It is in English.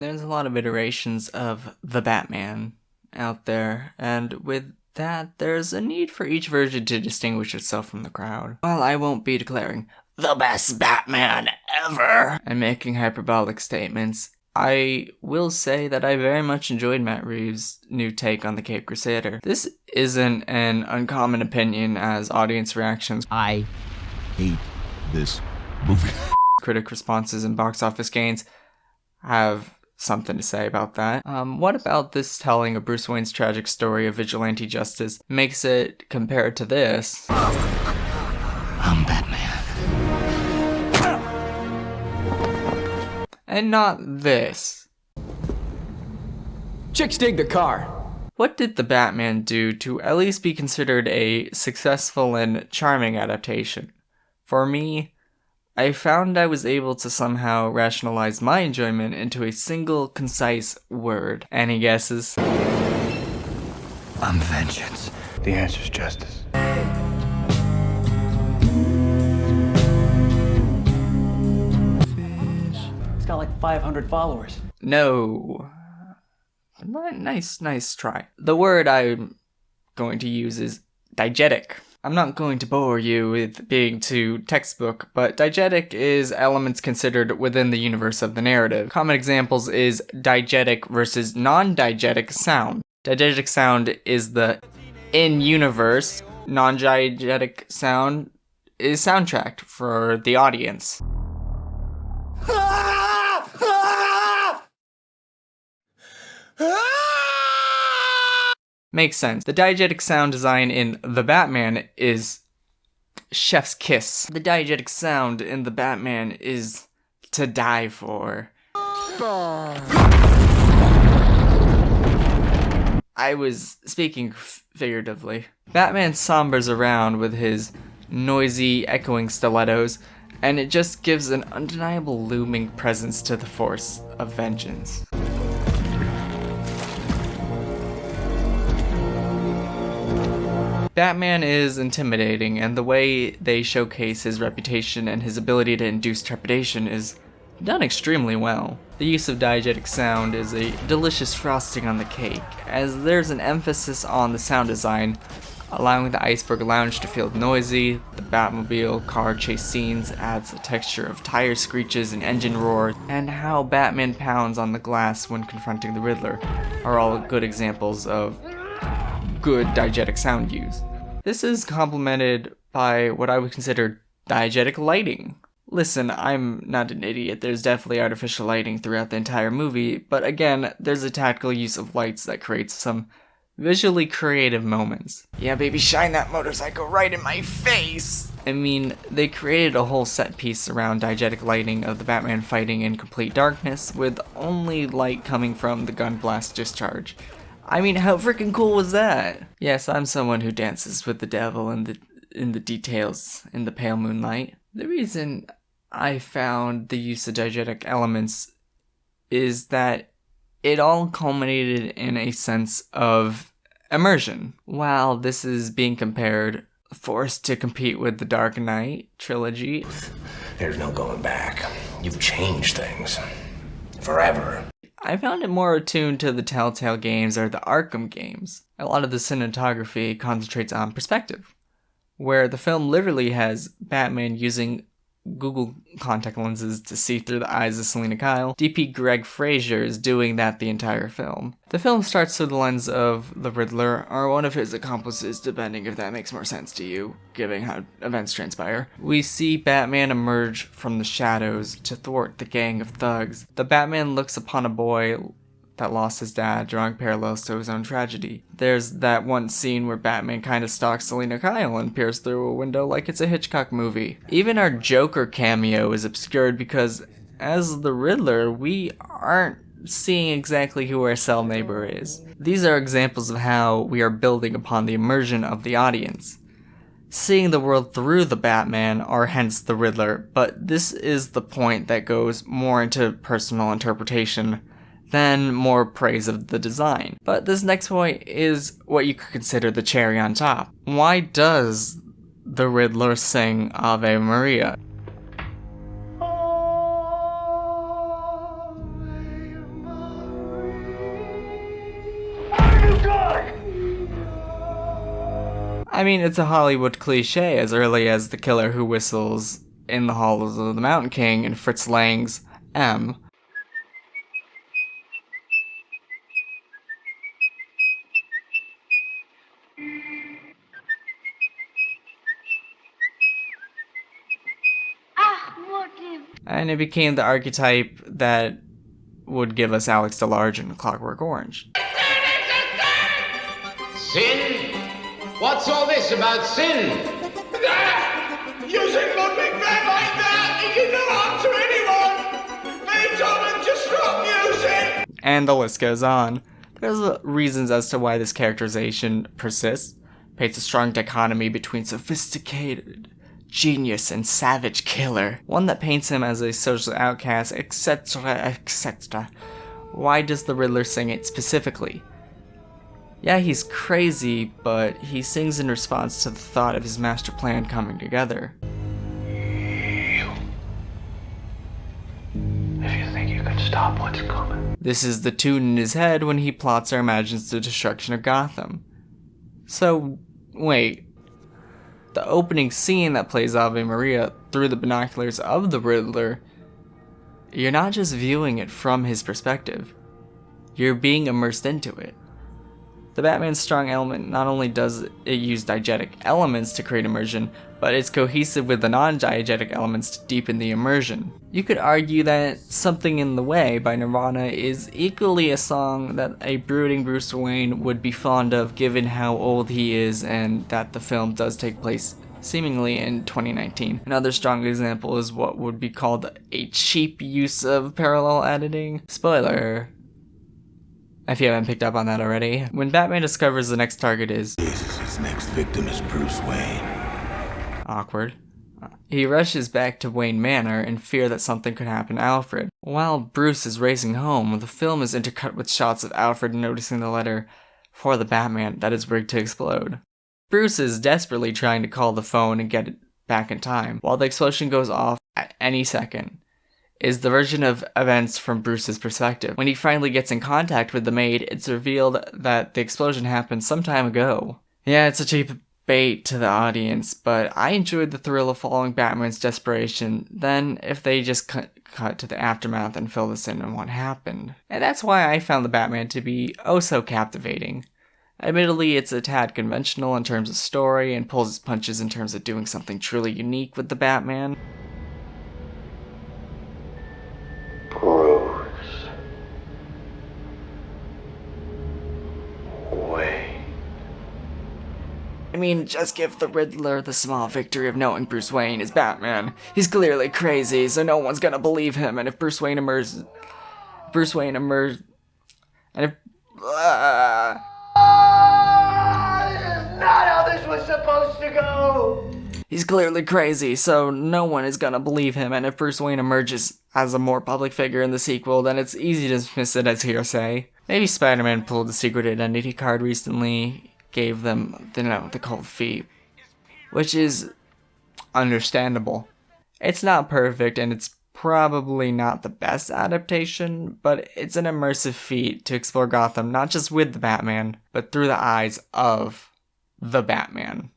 There's a lot of iterations of the Batman out there, and with that, there's a need for each version to distinguish itself from the crowd. While I won't be declaring the best Batman ever and making hyperbolic statements, I will say that I very much enjoyed Matt Reeves' new take on the Caped Crusader. This isn't an uncommon opinion, as audience reactions, I hate this movie, critic responses, and box office gains have something to say about that. What about this telling of Bruce Wayne's tragic story of vigilante justice makes it compared to this? I'm Batman. And not this. Chicks dig the car. What did the Batman do to at least be considered a successful and charming adaptation? For me, I found I was able to somehow rationalize my enjoyment into a single, concise word. Any guesses? I'm vengeance. The answer's justice. It's got like 500 followers. No. Nice try. The word I'm going to use is diegetic. I'm not going to bore you with being too textbook, but diegetic is elements considered within the universe of the narrative. Common examples is diegetic versus non-diegetic sound. Diegetic sound is the in-universe, non-diegetic sound is soundtracked for the audience. Makes sense. The diegetic sound design in The Batman is chef's kiss. The diegetic sound in The Batman is to die for. I was speaking figuratively. Batman sombers around with his noisy, echoing stilettos, and it just gives an undeniable looming presence to the force of vengeance. Batman is intimidating, and the way they showcase his reputation and his ability to induce trepidation is done extremely well. The use of diegetic sound is a delicious frosting on the cake, as there's an emphasis on the sound design, allowing the Iceberg Lounge to feel noisy. The Batmobile car chase scenes adds a texture of tire screeches and engine roar, and how Batman pounds on the glass when confronting the Riddler are all good examples of good diegetic sound use. This is complemented by what I would consider diegetic lighting. Listen, I'm not an idiot. There's definitely artificial lighting throughout the entire movie, but again, there's a tactical use of lights that creates some visually creative moments. Yeah, baby, shine that motorcycle right in my face! I mean, they created a whole set piece around diegetic lighting of the Batman fighting in complete darkness, with only light coming from the gun blast discharge. I mean, how freaking cool was that? Yes, I'm someone who dances with the devil in the details in the pale moonlight. The reason I found the use of diegetic elements is that it all culminated in a sense of immersion. While this is being forced to compete with the Dark Knight trilogy, There's no going back. You've changed things. Forever. I found it more attuned to the Telltale games or the Arkham games. A lot of the cinematography concentrates on perspective, where the film literally has Batman using Google contact lenses to see through the eyes of Selina Kyle. DP Greg Fraser is doing that the entire film. The film starts through the lens of the Riddler, or one of his accomplices, depending if that makes more sense to you, given how events transpire. We see Batman emerge from the shadows to thwart the gang of thugs. The Batman looks upon a boy that lost his dad, drawing parallels to his own tragedy. There's that one scene where Batman kind of stalks Selina Kyle and peers through a window like it's a Hitchcock movie. Even our Joker cameo is obscured because, as the Riddler, we aren't seeing exactly who our cell neighbor is. These are examples of how we are building upon the immersion of the audience, seeing the world through the Batman, or hence the Riddler, but this is the point that goes more into personal interpretation than more praise of the design. But this next point is what you could consider the cherry on top. Why does the Riddler sing Ave Maria? I mean, it's a Hollywood cliche as early as the killer who whistles in the halls of the Mountain King and Fritz Lang's M. And it became the archetype that would give us Alex DeLarge in Clockwork Orange. Sin? What's all this about sin? That! Using Ludwig van like that! He can no harm to anyone! Beethoven, just stop using! And the list goes on. There's reasons as to why this characterization persists. Paints a strong dichotomy between sophisticated genius and savage killer. One that paints him as a social outcast, etc., etc. Why does the Riddler sing it specifically? Yeah, he's crazy, but he sings in response to the thought of his master plan coming together. If you think you can stop what's coming. This is the tune in his head when he plots or imagines the destruction of Gotham. So, wait. The opening scene that plays Ave Maria through the binoculars of the Riddler, you're not just viewing it from his perspective. You're being immersed into it. The Batman's strong element not only does it use diegetic elements to create immersion, but it's cohesive with the non-diegetic elements to deepen the immersion. You could argue that Something in the Way by Nirvana is equally a song that a brooding Bruce Wayne would be fond of given how old he is and that the film does take place seemingly in 2019. Another strong example is what would be called a cheap use of parallel editing. Spoiler, if you haven't picked up on that already. When Batman discovers the next target is His next victim is Bruce Wayne. awkward, he rushes back to Wayne Manor in fear that something could happen to Alfred. While Bruce is racing home, the film is intercut with shots of Alfred noticing the letter for the Batman that is rigged to explode. Bruce is desperately trying to call the phone and get it back in time, while the explosion goes off at any second. Is the version of events from Bruce's perspective. When he finally gets in contact with the maid, it's revealed that the explosion happened some time ago. Yeah, it's a cheap bait to the audience, but I enjoyed the thrill of following Batman's desperation than if they just cut to the aftermath and fill this in on what happened. And that's why I found the Batman to be oh so captivating. Admittedly, it's a tad conventional in terms of story and pulls its punches in terms of doing something truly unique with the Batman. Bruce Wayne. I mean, just give the Riddler the small victory of knowing Bruce Wayne is Batman. He's clearly crazy, so no one's gonna believe him, and if Bruce Wayne emerges... And if... This is not how this was supposed to go! He's clearly crazy, so no one is gonna believe him, and if Bruce Wayne emerges as a more public figure in the sequel, then it's easy to dismiss it as hearsay. Maybe Spider-Man pulled the secret identity card recently, gave them, the cold feet. Which is understandable. It's not perfect, and it's probably not the best adaptation, but it's an immersive feat to explore Gotham not just with the Batman, but through the eyes of the Batman.